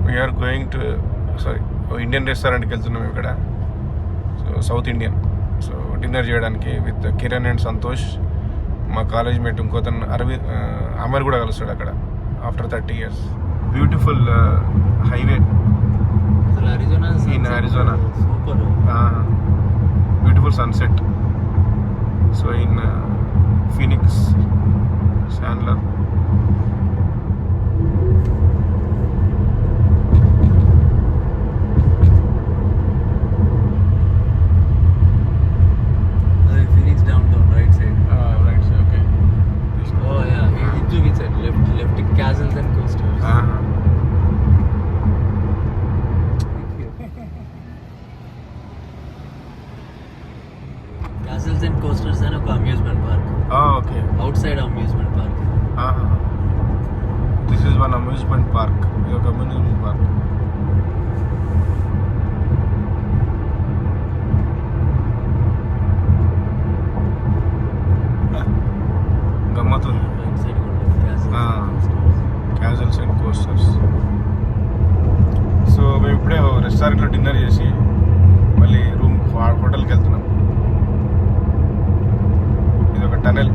We are going to Indian రెస్టారెంట్కి వెళ్తున్నాం ఇక్కడ. So south Indian. So dinner చేయడానికి విత్ కిరణ్ అండ్ సంతోష్, మా కాలేజ్ మేట్ ఇంకోతను అరవింద్, అమర్ కూడా కలుస్తాడు అక్కడ after 30 years. Beautiful highway in Arizona. Beautiful sunset. So in Phoenix, Sandler. Castles and coasters. Castles and coasters and a amusement park. Okay. Outside amusement park. This is one amusement park. This is amusement park. గమ్మతుంది. Castles and coasters. So మేము ఇప్పుడే రెస్టారెంట్లో dinner చేసి మళ్ళీ హోటల్కి వెళ్తున్నాం. ఇది ఒక టనెల్.